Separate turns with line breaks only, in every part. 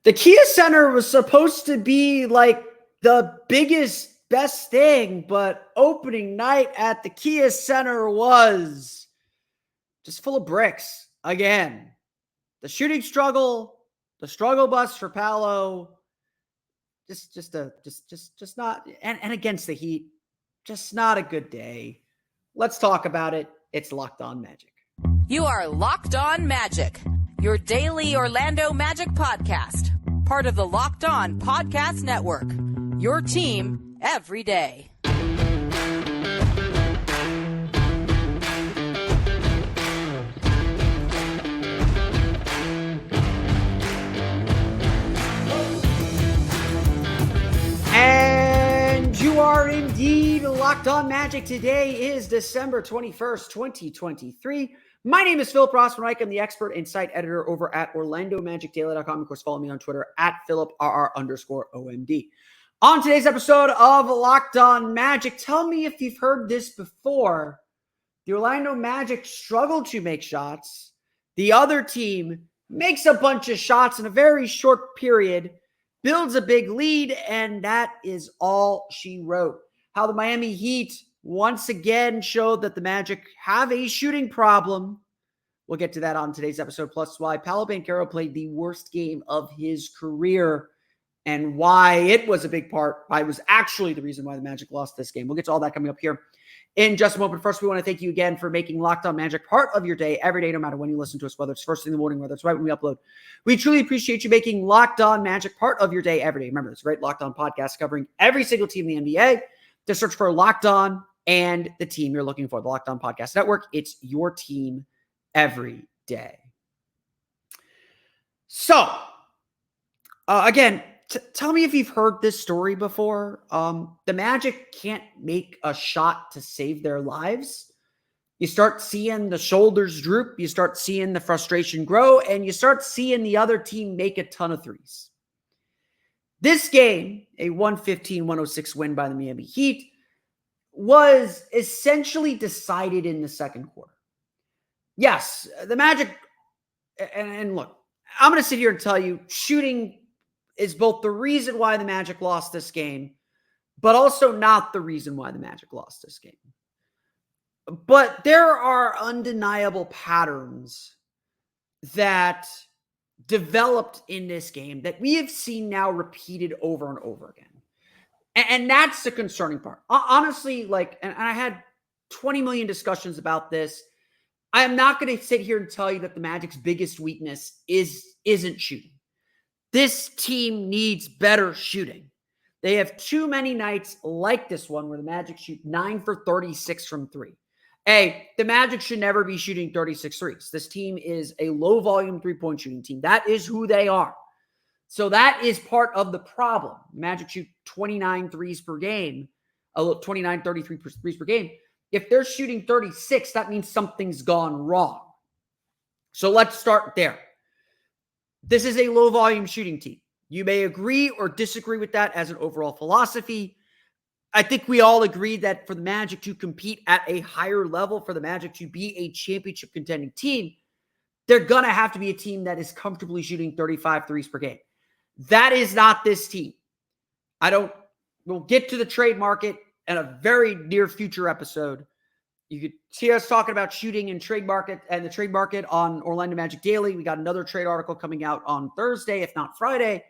The Kia Center was supposed to be like the biggest, best thing, but opening night at the Kia Center was just full of bricks again. The shooting struggle, the struggle bus for Paolo, just not, and against the Heat, just not a good day. Let's talk about it. It's Locked On Magic.
You are Locked On Magic, your daily Orlando Magic podcast, part of the Locked On Podcast Network, your team every day.
And you are indeed Locked On Magic. Today is December 21st, 2023. My name is Philip Rossman-Reich. I'm the expert and site editor over at OrlandoMagicDaily.com. Of course, follow me on Twitter at PhilipRR_OMD. On today's episode of Locked On Magic, tell me if you've heard this before. The Orlando Magic struggle to make shots. The other team makes a bunch of shots in a very short period, builds a big lead, and that is all she wrote. How the Miami Heat once again showed that the Magic have a shooting problem. We'll get to that on today's episode, plus why Paolo Banchero played the worst game of his career and why it was a big part. I was actually the reason why the Magic lost this game. We'll get to all that coming up here in just a moment. First, we want to thank you again for making Locked On Magic part of your day every day, no matter when you listen to us, whether it's first thing in the morning, whether it's right when we upload. We truly appreciate you making Locked On Magic part of your day every day. Remember, it's a great Locked On podcast covering every single team in the NBA. Just search for Locked On and the team you're looking for, the Locked On Podcast Network. It's your team every day. So, again, tell me if you've heard this story before. The Magic can't make a shot to save their lives. You start seeing the shoulders droop. You start seeing the frustration grow, and you start seeing the other team make a ton of threes. This game, a 115-106 win by the Miami Heat, was essentially decided in the second quarter. Yes, the Magic, and look, I'm going to sit here and tell you, shooting is both the reason why the Magic lost this game, but also not the reason why the Magic lost this game. But there are undeniable patterns that developed in this game that we have seen now repeated over and over again. And that's the concerning part. Honestly, and I had 20 million discussions about this. I am not going to sit here and tell you that the Magic's biggest weakness isn't shooting. This team needs better shooting. They have too many nights like this one where the Magic shoot 9 for 36 from three. Hey, the Magic should never be shooting 36 threes. This team is a low-volume three-point shooting team. That is who they are. So that is part of the problem. Magic shoot 29 threes per game, 33 threes per game. If they're shooting 36, that means something's gone wrong. So let's start there. This is a low-volume shooting team. You may agree or disagree with that as an overall philosophy. I think we all agree that for the Magic to compete at a higher level, for the Magic to be a championship contending team, they're going to have to be a team that is comfortably shooting 35 threes per game. That is not this team. We'll get to the trade market in a very near future episode. You could see us talking about shooting and trade market and the trade market on Orlando Magic Daily. We got another trade article coming out on Thursday, if not Friday.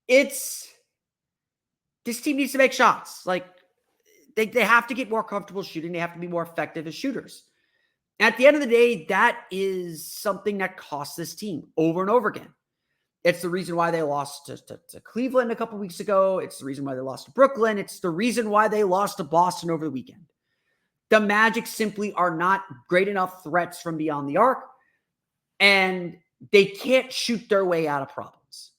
This team needs to make shots. They have to get more comfortable shooting. They have to be more effective as shooters. At the end of the day, that is something that costs this team over and over again. It's the reason why they lost to Cleveland a couple weeks ago. It's the reason why they lost to Brooklyn. It's the reason why they lost to Boston over the weekend. The Magic simply are not great enough threats from beyond the arc, and they can't shoot their way out of problems.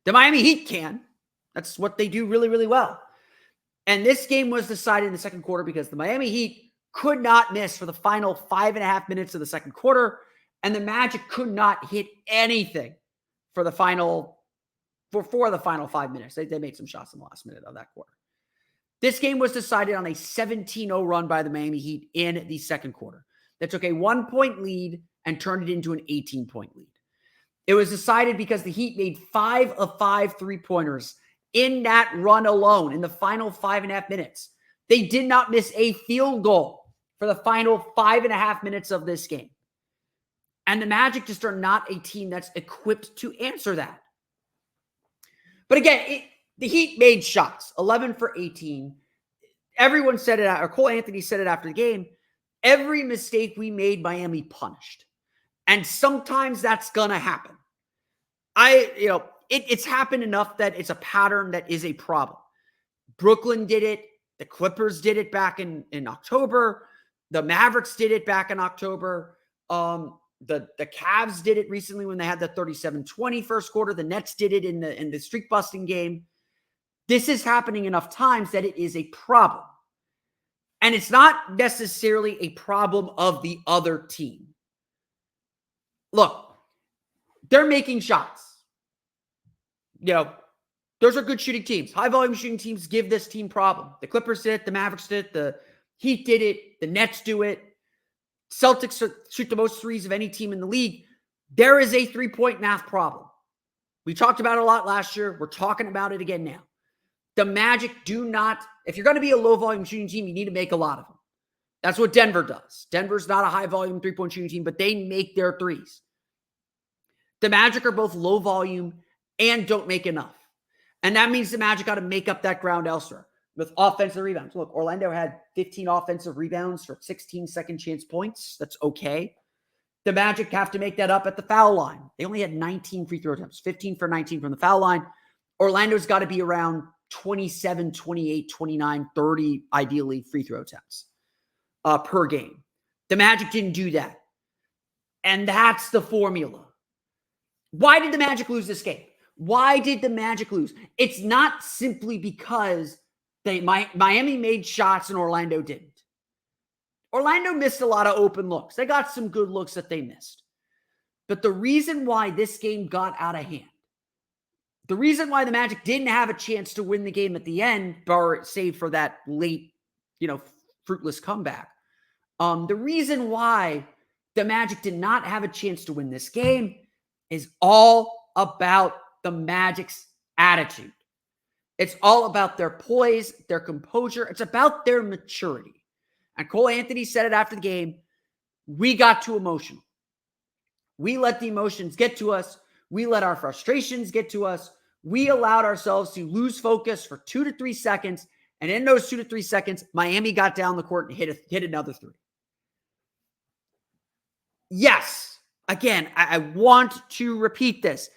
The Miami Heat can. That's what they do really, really well. And this game was decided in the second quarter because the Miami Heat could not miss for the final 5.5 minutes of the second quarter, and the Magic could not hit anything for the final 5 minutes. They made some shots in the last minute of that quarter. This game was decided on a 17-0 run by the Miami Heat in the second quarter. They took a 1-point lead and turned it into an 18-point lead. It was decided because the Heat made 5 of 5 3-pointers in that run alone in the final 5.5 minutes. They did not miss a field goal for the final 5.5 minutes of this game. And the Magic just are not a team that's equipped to answer that. But again, the Heat made shots, 11 for 18. Everyone said it, or Cole Anthony said it after the game. Every mistake we made, Miami punished. And sometimes that's going to happen. It's happened enough that it's a pattern that is a problem. Brooklyn did it. The Clippers did it back in October. The Mavericks did it back in October. The Cavs did it recently when they had the 37-20 first quarter. The Nets did it in the streak busting game. This is happening enough times that it is a problem. And it's not necessarily a problem of the other team. Look, they're making shots. Those are good shooting teams. High volume shooting teams give this team problem. The Clippers did it. The Mavericks did it. The Heat did it. The Nets do it. Celtics shoot the most threes of any team in the league. There is a 3-point math problem. We talked about it a lot last year. We're talking about it again now. The Magic do not, if you're going to be a low volume shooting team, you need to make a lot of them. That's what Denver does. Denver's not a high volume 3-point shooting team, but they make their threes. The Magic are both low volume and don't make enough. And that means the Magic got to make up that ground elsewhere with offensive rebounds. Look, Orlando had 15 offensive rebounds for 16 second chance points. That's okay. The Magic have to make that up at the foul line. They only had 19 free throw attempts, 15 for 19 from the foul line. Orlando's got to be around 27, 28, 29, 30, ideally, free throw attempts per game. The Magic didn't do that. And that's the formula. Why did the Magic lose this game? Why did the Magic lose? It's not simply because Miami made shots and Orlando didn't. Orlando missed a lot of open looks. They got some good looks that they missed. But the reason why this game got out of hand, the reason why the Magic didn't have a chance to win the game at the end, save for that late, fruitless comeback. The reason why the Magic did not have a chance to win this game is all about the Magic's attitude. It's all about their poise, their composure. It's about their maturity. And Cole Anthony said it after the game. We got too emotional. We let the emotions get to us. We let our frustrations get to us. We allowed ourselves to lose focus for 2 to 3 seconds. And in those 2 to 3 seconds, Miami got down the court and hit another three. Yes, again, I want to repeat this.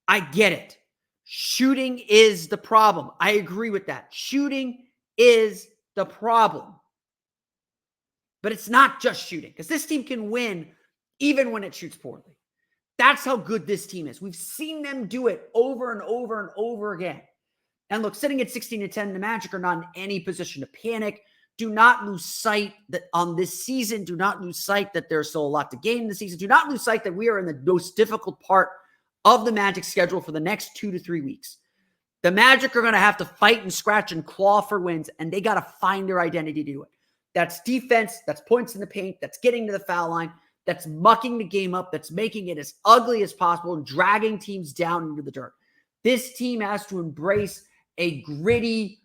I get it. Shooting is the problem. I agree with that. Shooting is the problem. But it's not just shooting, because this team can win even when it shoots poorly. That's how good this team is. We've seen them do it over and over and over again. And look, sitting at 16-10, the Magic are not in any position to panic. Do not lose sight that on this season, do not lose sight that there's still a lot to gain this season. Do not lose sight that we are in the most difficult part of the Magic schedule for the next 2 to 3 weeks. The Magic are going to have to fight and scratch and claw for wins, and they got to find their identity to do it. That's defense, that's points in the paint, that's getting to the foul line, that's mucking the game up, that's making it as ugly as possible and dragging teams down into the dirt. This team has to embrace a gritty,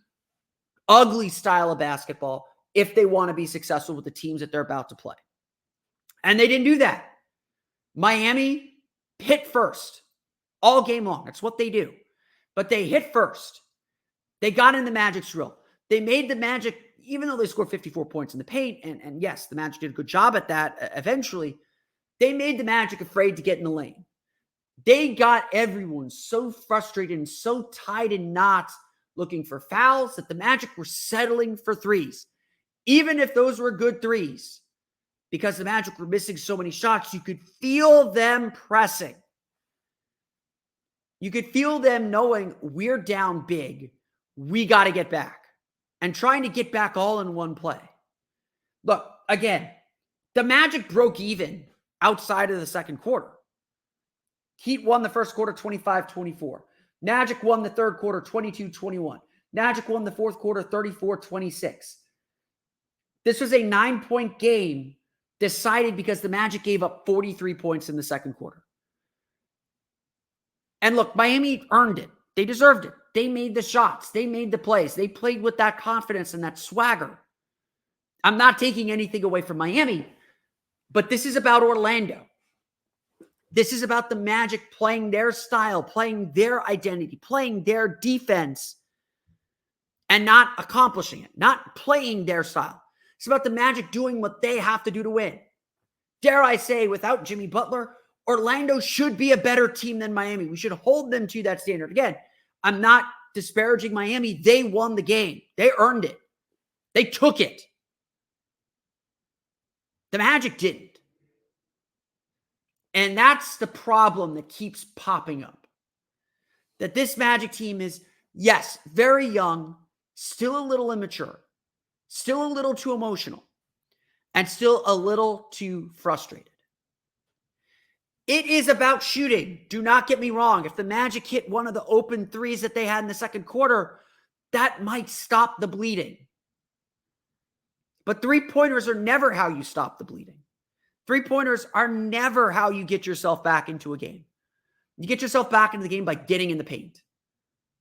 ugly style of basketball if they want to be successful with the teams that they're about to play. And they didn't do that. Miami hit first all game long. That's what they do. But they hit first. They got in the Magic's drill. They made the Magic, even though they scored 54 points in the paint, and yes, the Magic did a good job at that eventually, they made the Magic afraid to get in the lane. They got everyone so frustrated and so tied in knots looking for fouls that the Magic were settling for threes. Even if those were good threes, because the Magic were missing so many shots, you could feel them pressing. You could feel them knowing we're down big. We got to get back. And trying to get back all in one play. Look, again, the Magic broke even outside of the second quarter. Heat won the first quarter 25-24. Magic won the third quarter 22-21. Magic won the fourth quarter 34-26. This was a 9-point game decided because the Magic gave up 43 points in the second quarter. And look, Miami earned it. They deserved it. They made the shots. They made the plays. They played with that confidence and that swagger. I'm not taking anything away from Miami, but this is about Orlando. This is about the Magic playing their style, playing their identity, playing their defense, and not accomplishing it, not playing their style. It's about the Magic doing what they have to do to win. Dare I say, without Jimmy Butler, Orlando should be a better team than Miami. We should hold them to that standard. Again, I'm not disparaging Miami. They won the game. They earned it. They took it. The Magic didn't. And that's the problem that keeps popping up. That this Magic team is, yes, very young, still a little immature, still a little too emotional, and still a little too frustrated. It is about shooting. Do not get me wrong. If the Magic hit one of the open threes that they had in the second quarter, that might stop the bleeding. But three-pointers are never how you stop the bleeding. Three-pointers are never how you get yourself back into a game. You get yourself back into the game by getting in the paint,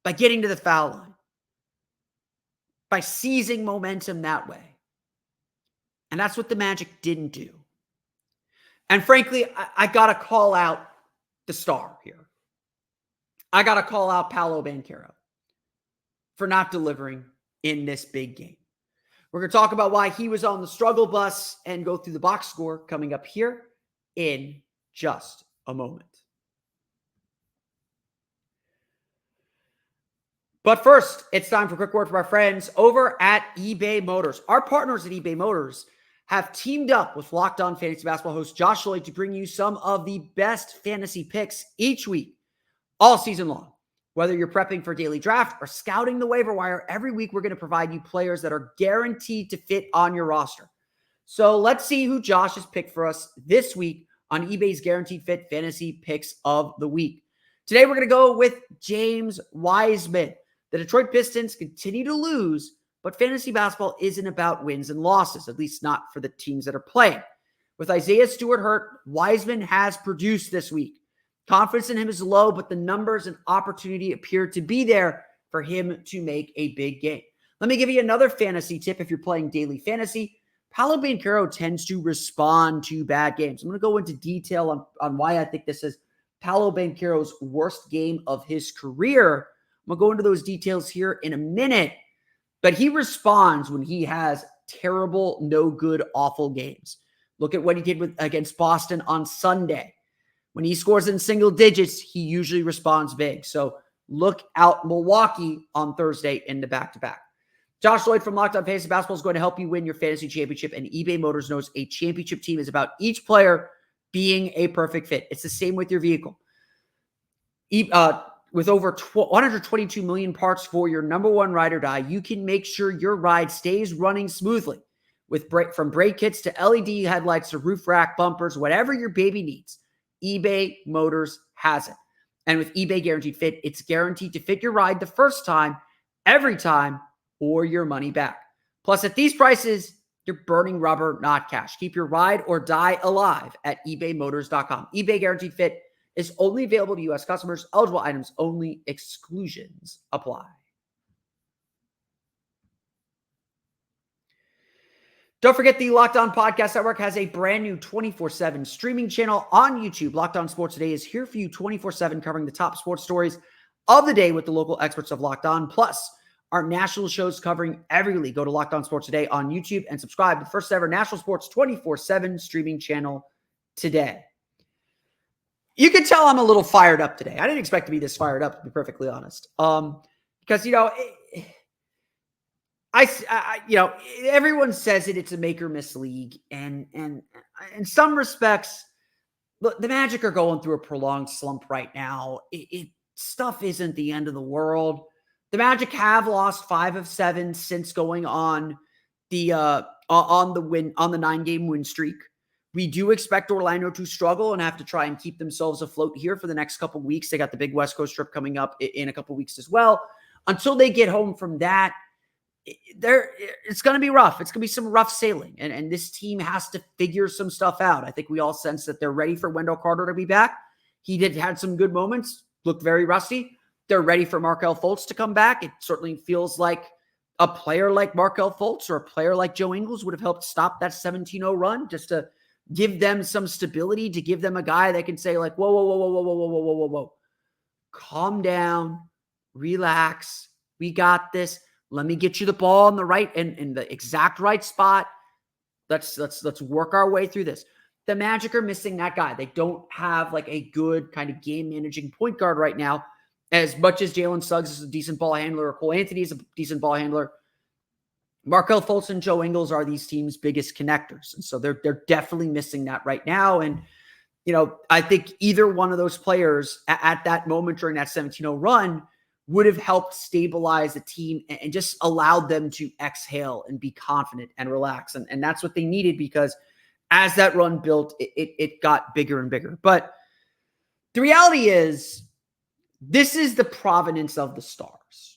by getting to the foul line, by seizing momentum that way. And that's what the Magic didn't do. And frankly, I got to call out the star here. I got to call out Paolo Banchero for not delivering in this big game. We're going to talk about why he was on the struggle bus and go through the box score coming up here in just a moment. But first, it's time for a quick word from our friends over at eBay Motors. Our partners at eBay Motors have teamed up with Locked On Fantasy Basketball host Josh Lloyd to bring you some of the best fantasy picks each week, all season long. Whether you're prepping for daily draft or scouting the waiver wire, every week we're going to provide you players that are guaranteed to fit on your roster. So let's see who Josh has picked for us this week on eBay's Guaranteed Fit Fantasy Picks of the Week. Today we're going to go with James Wiseman. The Detroit Pistons continue to lose, but fantasy basketball isn't about wins and losses, at least not for the teams that are playing. With Isaiah Stewart hurt, Wiseman has produced this week. Confidence in him is low, but the numbers and opportunity appear to be there for him to make a big game. Let me give you another fantasy tip if you're playing daily fantasy. Paolo Banchero tends to respond to bad games. I'm going to go into detail on why I think this is Paolo Banchero's worst game of his career. I'm going to go into those details here in a minute, but he responds when he has terrible, no good, awful games. Look at what he did against Boston on Sunday. When he scores in single digits, he usually responds big. So look out Milwaukee on Thursday in the back-to-back. Josh Lloyd from Locked On Fantasy Basketball is going to help you win your fantasy championship, and eBay Motors knows a championship team is about each player being a perfect fit. It's the same with your vehicle. With over 122 million parts for your number one ride or die, you can make sure your ride stays running smoothly. From brake kits to LED headlights to roof rack bumpers, whatever your baby needs, eBay Motors has it. And with eBay Guaranteed Fit, it's guaranteed to fit your ride the first time, every time, or your money back. Plus, at these prices, you're burning rubber, not cash. Keep your ride or die alive at ebaymotors.com. eBay Guaranteed Fit is only available to U.S. customers. Eligible items only. Exclusions apply. Don't forget, the Locked On Podcast Network has a brand new 24/7 streaming channel on YouTube. Locked On Sports Today is here for you 24/7, covering the top sports stories of the day with the local experts of Locked On, plus our national shows covering every league. Go to Locked On Sports Today on YouTube and subscribe to the first ever national sports 24/7 streaming channel today. You can tell I'm a little fired up today. I didn't expect to be this fired up, to be perfectly honest. Because, everyone says it's a make or miss league. And in some respects, look, the Magic are going through a prolonged slump right now. Stuff isn't the end of the world. The Magic have lost 5 of 7 since going on the 9-game win streak. We do expect Orlando to struggle and have to try and keep themselves afloat here for the next couple of weeks. They got the big West Coast trip coming up in a couple of weeks as well. Until they get home from that, it's going to be rough. It's going to be some rough sailing. And this team has to figure some stuff out. I think we all sense that they're ready for Wendell Carter to be back. He had some good moments, looked very rusty. They're ready for Markelle Fultz to come back. It certainly feels like a player like Markelle Fultz or a player like Joe Ingles would have helped stop that 17-0 run, just to give them some stability, to give them a guy that can say like, whoa, whoa, whoa, whoa, whoa, whoa, whoa, whoa, whoa, whoa. Calm down, relax. We got this. Let me get you the ball in the right and in the exact right spot. Let's work our way through this. The Magic are missing that guy. They don't have like a good kind of game managing point guard right now. As much as Jalen Suggs is a decent ball handler, or Cole Anthony is a decent ball handler, Markelle Fultz and Joe Ingles are these teams' biggest connectors. And so they're definitely missing that right now. And, I think either one of those players at that moment during that 17-0 run would have helped stabilize the team and just allowed them to exhale and be confident and relax. And that's what they needed, because as that run built, it got bigger and bigger. But the reality is, this is the provenance of the stars.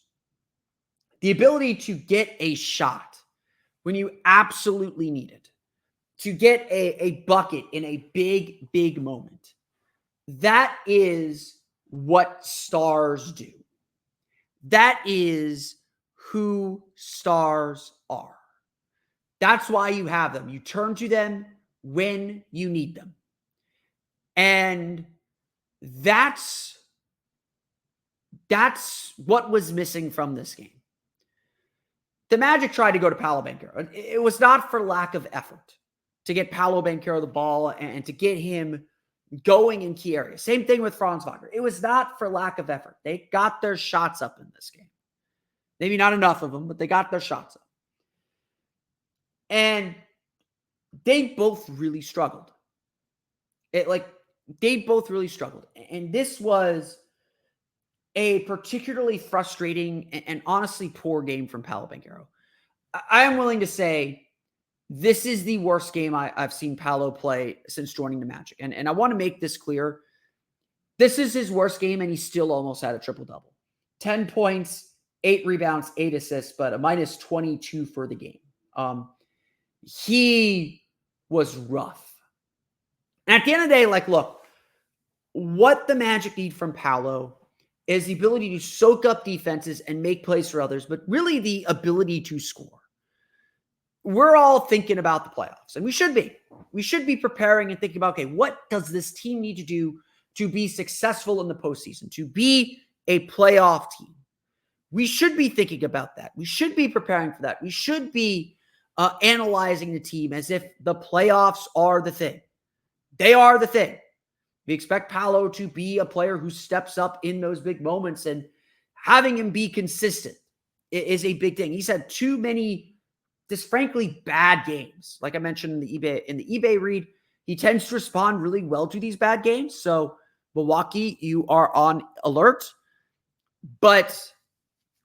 The ability to get a shot when you absolutely need it, to get a bucket in a big, big moment. That is what stars do. That is who stars are. That's why you have them. You turn to them when you need them. And that's what was missing from this game. The Magic tried to go to Paolo Banchero. It was not for lack of effort to get Paolo Banchero the ball and to get him going in key areas. Same thing with Franz Wagner. It was not for lack of effort. They got their shots up in this game. Maybe not enough of them, but they got their shots up. And they both really struggled. They both really struggled. And this was a particularly frustrating and honestly poor game from Paolo Banchero. I am willing to say this is the worst game I've seen Paolo play since joining the Magic. And I want to make this clear. This is his worst game, and he still almost had a triple-double. 10 points, 8 rebounds, 8 assists, but a minus 22 for the game. He was rough. And at the end of the day, look, what the Magic need from Paolo is the ability to soak up defenses and make plays for others, but really the ability to score. We're all thinking about the playoffs, and we should be. We should be preparing and thinking about, okay, what does this team need to do to be successful in the postseason, to be a playoff team? We should be thinking about that. We should be preparing for that. We should be analyzing the team as if the playoffs are the thing. They are the thing. We expect Paolo to be a player who steps up in those big moments, and having him be consistent is a big thing. He's had too many, just frankly, bad games. Like I mentioned in the eBay read, he tends to respond really well to these bad games. So Milwaukee, you are on alert. But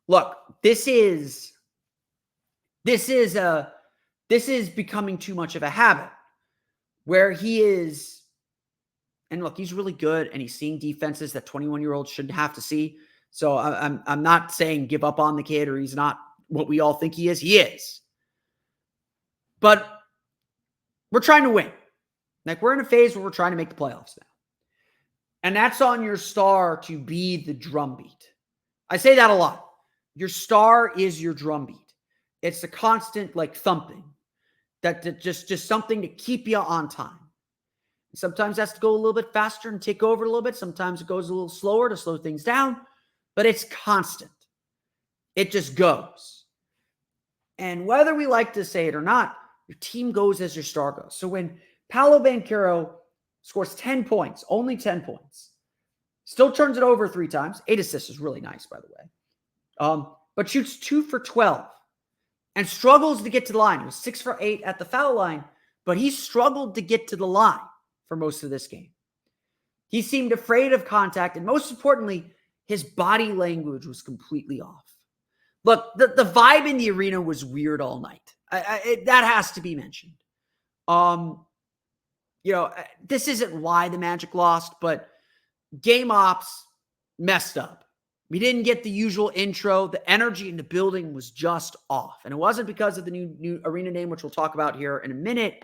look, this is becoming too much of a habit where he is. And look, he's really good, and he's seeing defenses that 21-year-olds shouldn't have to see. So I'm not saying give up on the kid, or he's not what we all think he is. He is. But we're trying to win. We're in a phase where we're trying to make the playoffs now. And that's on your star to be the drumbeat. I say that a lot. Your star is your drumbeat. It's the constant thumping. That just something to keep you on time. Sometimes it has to go a little bit faster and take over a little bit. Sometimes it goes a little slower to slow things down, but it's constant. It just goes. And whether we like to say it or not, your team goes as your star goes. So when Paolo Banchero scores 10 points, only 10 points, still turns it over 3 times. 8 assists is really nice, by the way. But shoots 2 for 12 and struggles to get to the line. He was 6 for 8 at the foul line, but he struggled to get to the line for most of this game. He seemed afraid of contact, and most importantly, his body language was completely off. Look, the vibe in the arena was weird all night. That has to be mentioned. This isn't why the Magic lost, but game ops messed up. We didn't get the usual intro. The energy in the building was just off. And it wasn't because of the new arena name, which we'll talk about here in a minute.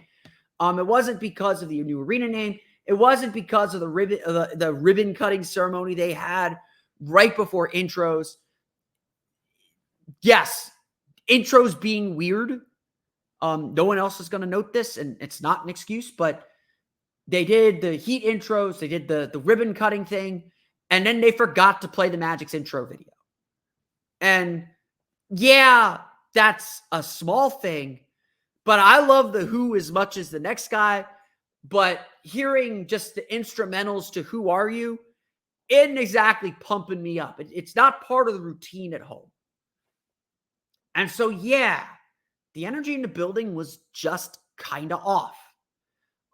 It wasn't because of the new arena name. It wasn't because of the ribbon cutting ceremony they had right before intros. Yes, intros being weird. No one else is going to note this, and it's not an excuse, but they did the Heat intros. They did the ribbon cutting thing. And then they forgot to play the Magic's intro video. And yeah, that's a small thing, but I love the Who as much as the next guy. But hearing just the instrumentals to Who Are You isn't exactly pumping me up. It's not part of the routine at home. And so, yeah, the energy in the building was just kind of off.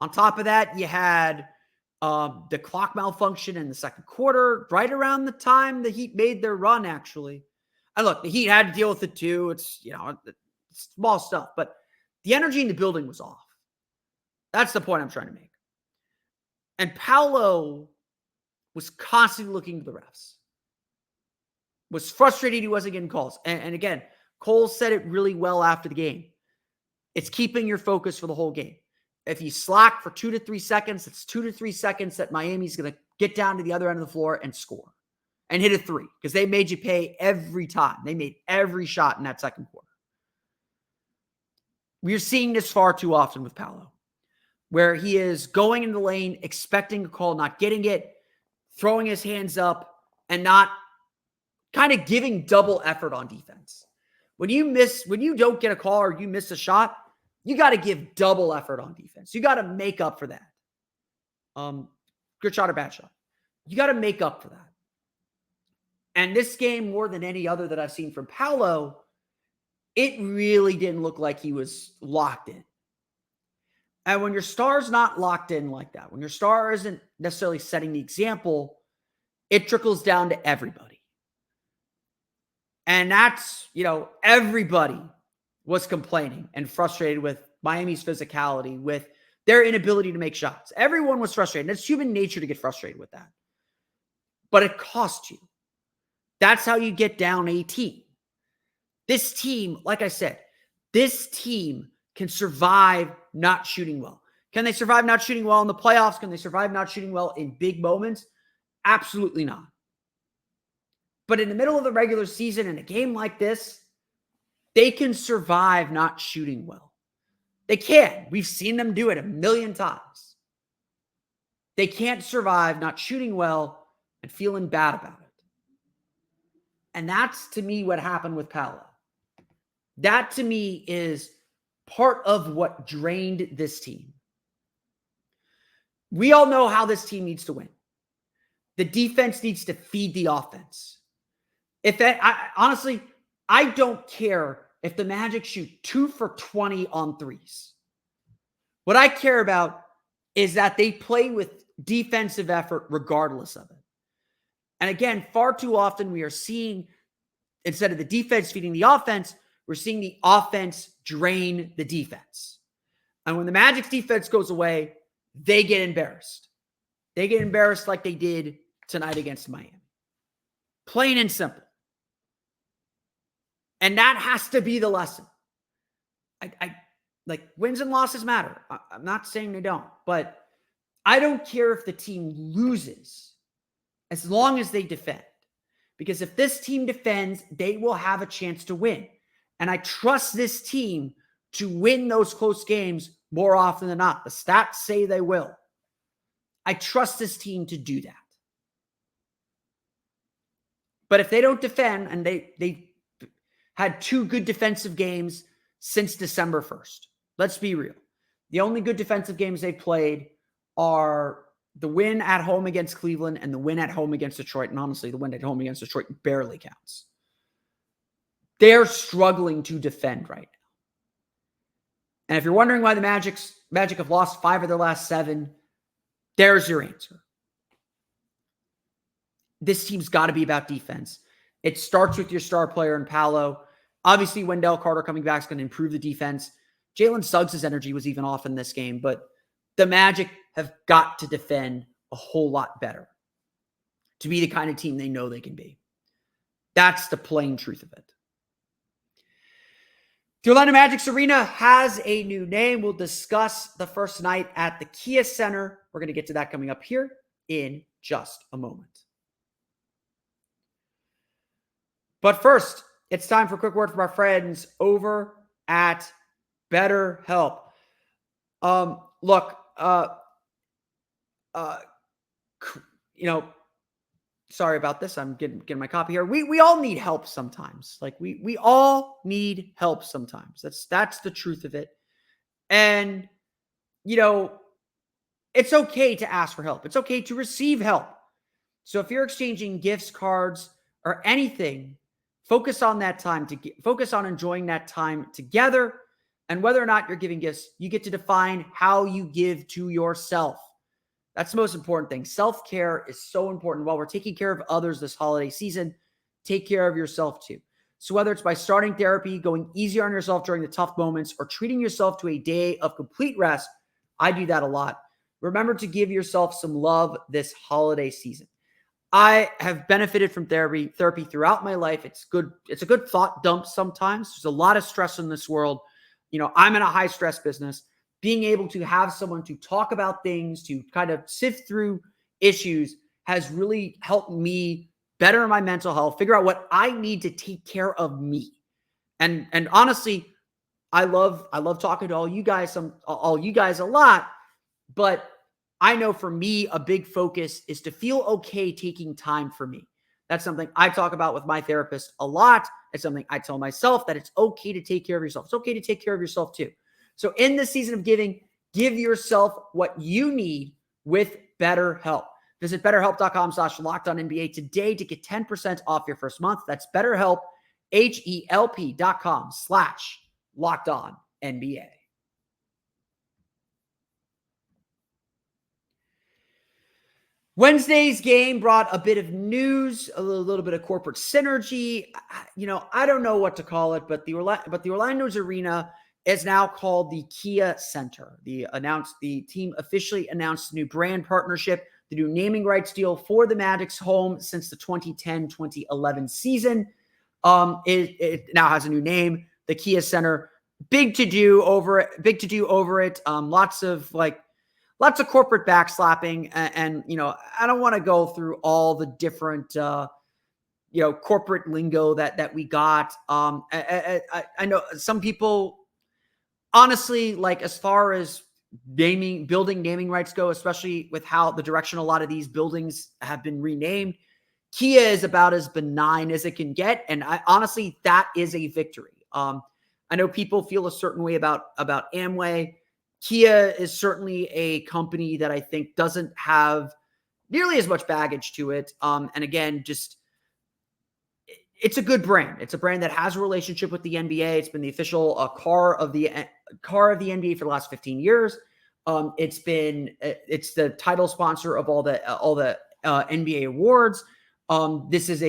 On top of that, you had the clock malfunction in the second quarter, right around the time the Heat made their run, actually. And look, the Heat had to deal with it too. It's, it's small stuff, but the energy in the building was off. That's the point I'm trying to make. And Paolo was constantly looking to the refs. Was frustrated he wasn't getting calls. And again, Cole said it really well after the game. It's keeping your focus for the whole game. If you slack for 2 to 3 seconds, it's 2 to 3 seconds that Miami's going to get down to the other end of the floor and score and hit a three because they made you pay every time. They made every shot in that second quarter. We're seeing this far too often with Paolo, where he is going in the lane, expecting a call, not getting it, throwing his hands up, and not kind of giving double effort on defense. When you don't get a call or you miss a shot, you got to give double effort on defense. You got to make up for that. Good shot or bad shot. You got to make up for that. And this game, more than any other that I've seen from Paolo, it really didn't look like he was locked in. And when your star's not locked in like that, when your star isn't necessarily setting the example, it trickles down to everybody. And that's, everybody was complaining and frustrated with Miami's physicality, with their inability to make shots. Everyone was frustrated. It's human nature to get frustrated with that. But it cost you. That's how you get down a team. This team, like I said, this team can survive not shooting well. Can they survive not shooting well in the playoffs? Can they survive not shooting well in big moments? Absolutely not. But in the middle of the regular season, in a game like this, they can survive not shooting well. They can. We've seen them do it a million times. They can't survive not shooting well and feeling bad about it. And that's, to me, what happened with Paolo. That, to me, is part of what drained this team. We all know how this team needs to win. The defense needs to feed the offense. Honestly, I don't care if the Magic shoot 2 for 20 on threes. What I care about is that they play with defensive effort regardless of it. And again, far too often we are seeing, instead of the defense feeding the offense, we're seeing the offense drain the defense. And when the Magic's defense goes away, they get embarrassed. They get embarrassed like they did tonight against Miami. Plain and simple. And that has to be the lesson. Like, wins and losses matter. I'm not saying they don't, but I don't care if the team loses as long as they defend. Because if this team defends, they will have a chance to win. And I trust this team to win those close games more often than not. The stats say they will. I trust this team to do that. But if they don't defend, and they had 2 good defensive games since December 1st. Let's be real. The only good defensive games they played are the win at home against Cleveland and the win at home against Detroit. And honestly, the win at home against Detroit barely counts. They're struggling to defend right now. And if you're wondering why the Magic have lost 5 of their last 7, there's your answer. This team's got to be about defense. It starts with your star player in Paolo. Obviously, Wendell Carter coming back is going to improve the defense. Jalen Suggs' energy was even off in this game, but the Magic have got to defend a whole lot better to be the kind of team they know they can be. That's the plain truth of it. The Orlando Magic's arena has a new name. We'll discuss the first night at the Kia Center. We're going to get to that coming up here in just a moment. But first, it's time for a quick word from our friends over at BetterHelp. Look, sorry about this. I'm getting my copy here. We all need help sometimes. Like we all need help sometimes. That's the truth of it. And it's okay to ask for help. It's okay to receive help. So if you're exchanging gifts, cards, or anything, focus on that time focus on enjoying that time together. And whether or not you're giving gifts, you get to define how you give to yourself. That's the most important thing. Self-care is so important. While we're taking care of others this holiday season, take care of yourself too. So whether it's by starting therapy, going easier on yourself during the tough moments, or treating yourself to a day of complete rest, I do that a lot. Remember to give yourself some love this holiday season. I have benefited from therapy throughout my life. It's good. It's a good thought dump sometimes. There's a lot of stress in this world. I'm in a high stress business. Being able to have someone to talk about things, to kind of sift through issues has really helped me better my mental health, figure out what I need to take care of me. And honestly, I love talking to all you guys a lot, but I know for me, a big focus is to feel okay taking time for me. That's something I talk about with my therapist a lot. It's something I tell myself, that it's okay to take care of yourself. It's okay to take care of yourself too. So in the season of giving, give yourself what you need with BetterHelp. Visit BetterHelp.com/LockedOnNBA today to get 10% off your first month. That's BetterHelp, HELP.com/LockedOnNBA. Wednesday's game brought a bit of news, a little bit of corporate synergy. I don't know what to call it, but the Orlando's arena is now called the Kia Center. The team officially announced a new brand partnership, the new naming rights deal for the Magic's home since the 2010-2011 season. It now has a new name, the Kia Center. Big to do over it. Lots of corporate backslapping, and I don't want to go through all the different corporate lingo that we got. I know some people, honestly, like as far as building naming rights go, especially with how the direction a lot of these buildings have been renamed, Kia is about as benign as it can get, and honestly, that is a victory. I know people feel a certain way about Amway. Kia is certainly a company that I think doesn't have nearly as much baggage to it. And again, it's a good brand. It's a brand that has a relationship with the NBA. It's been the official car of the NBA for the last 15 years. It's the title sponsor of all the NBA awards. This is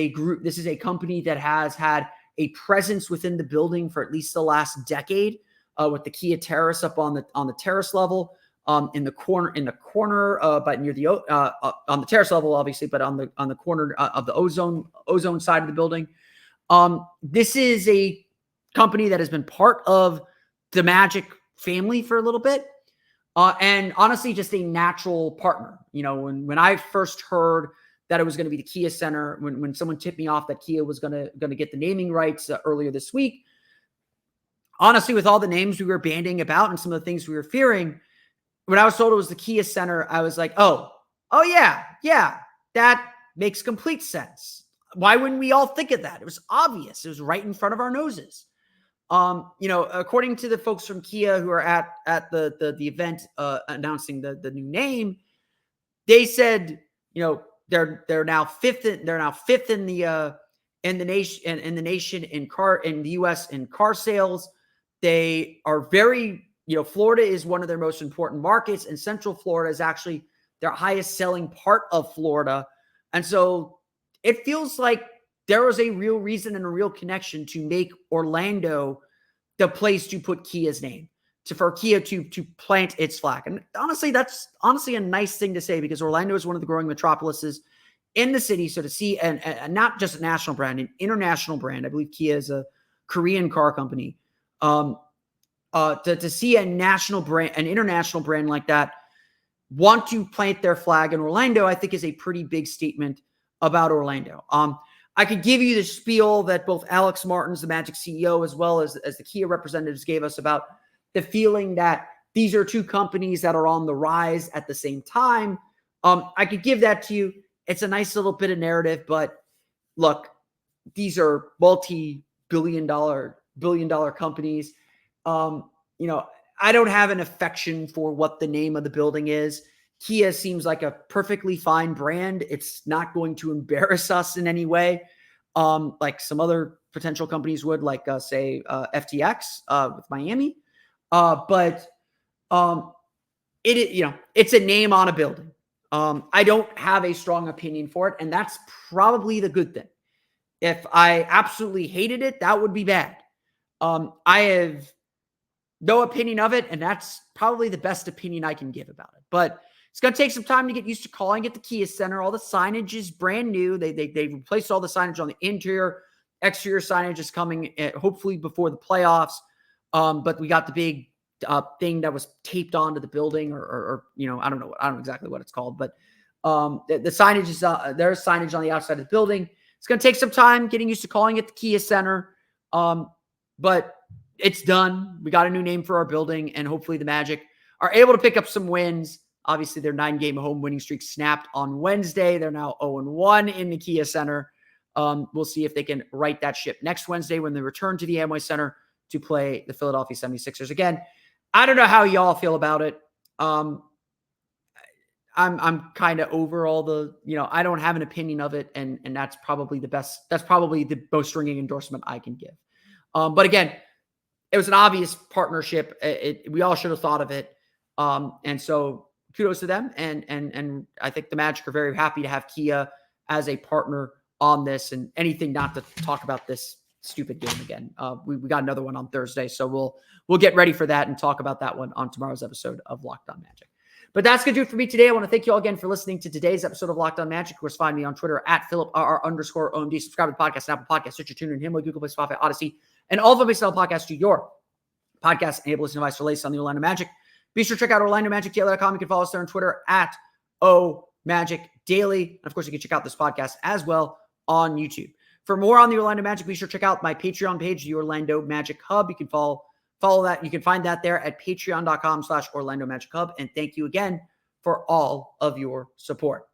a company that has had a presence within the building for at least the last decade. With the Kia Terrace up on the terrace level, in the corner, but near the on the terrace level, obviously, but on the corner of the ozone side of the building. This is a company that has been part of the Magic family for a little bit, and honestly, just a natural partner. When I first heard that it was going to be the Kia Center, when someone tipped me off that Kia was going to get the naming rights earlier this week. Honestly, with all the names we were bandying about and some of the things we were fearing, when I was told it was the Kia Center, I was like, oh yeah, that makes complete sense. Why wouldn't we all think of that? It was obvious. It was right in front of our noses. According to the folks from Kia who are at the event announcing the new name, they said, they're now fifth in the nation in the US in car sales. They are very, Florida is one of their most important markets, and Central Florida is actually their highest selling part of Florida. And so it feels like there was a real reason and a real connection to make Orlando the place to put Kia's name, for Kia to plant its flag. And honestly, that's a nice thing to say, because Orlando is one of the growing metropolises in the city. So to see, and not just a national brand, an international brand, I believe Kia is a Korean car company. To see a national brand, an international brand like that, want to plant their flag in Orlando, I think is a pretty big statement about Orlando. I could give you the spiel that both Alex Martins, the Magic CEO, as well as the Kia representatives gave us about the feeling that these are two companies that are on the rise at the same time. I could give that to you. It's a nice little bit of narrative, but look, these are multi-billion dollar companies. I don't have an affection for what the name of the building is. Kia seems like a perfectly fine brand. It's not going to embarrass us in any way, like some other potential companies would, like say FTX with Miami. But it's a name on a building. I don't have a strong opinion for it, and that's probably the good thing. If I absolutely hated it, that would be bad. I have no opinion of it, and that's probably the best opinion I can give about it. But it's going to take some time to get used to calling it the Kia Center. All the signage is brand new. They replaced all the signage on the interior. Exterior signage is coming hopefully before the playoffs. But we got the big thing that was taped onto the building, or I don't know exactly what it's called, but the signage is there's signage on the outside of the building. It's going to take some time getting used to calling it the Kia Center. But it's done. We got a new name for our building, and hopefully the Magic are able to pick up some wins. Obviously, their 9-game home winning streak snapped on Wednesday. They're now 0-1 in the Kia Center. We'll see if they can right that ship next Wednesday when they return to the Amway Center to play the Philadelphia 76ers. Again, I don't know how y'all feel about it. I'm kind of over all the, I don't have an opinion of it, and that's probably the best. That's probably the most ringing endorsement I can give. But again, it was an obvious partnership. We all should have thought of it. And so kudos to them. And I think the Magic are very happy to have Kia as a partner on this, and anything not to talk about this stupid game again. We got another one on Thursday, so we'll get ready for that and talk about that one on tomorrow's episode of Locked On Magic. But that's going to do it for me today. I want to thank you all again for listening to today's episode of Locked On Magic. Of course, find me on Twitter at @PhilipRR_OMD. Subscribe to the podcast, Apple Podcasts, Stitcher, TuneIn, Himalaya, Google Play, Spotify, Odyssey, and all of them style podcasts to your podcast-enabled listening device for latest on the Orlando Magic. Be sure to check out OrlandoMagicDaily.com. You can follow us there on Twitter at OMagicDaily. And of course, you can check out this podcast as well on YouTube. For more on the Orlando Magic, be sure to check out my Patreon page, the Orlando Magic Hub. You can follow that. You can find that there at patreon.com/Orlando Magic Hub. And thank you again for all of your support.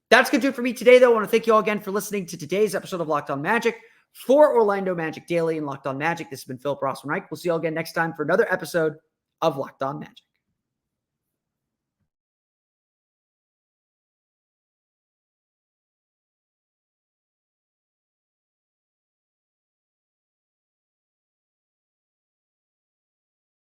That's going to do it for me today, though. I want to thank you all again for listening to today's episode of Locked On Magic. For Orlando Magic Daily and Locked On Magic, this has been Philip Rossman-Reich. We'll see you all again next time for another episode of Locked On Magic.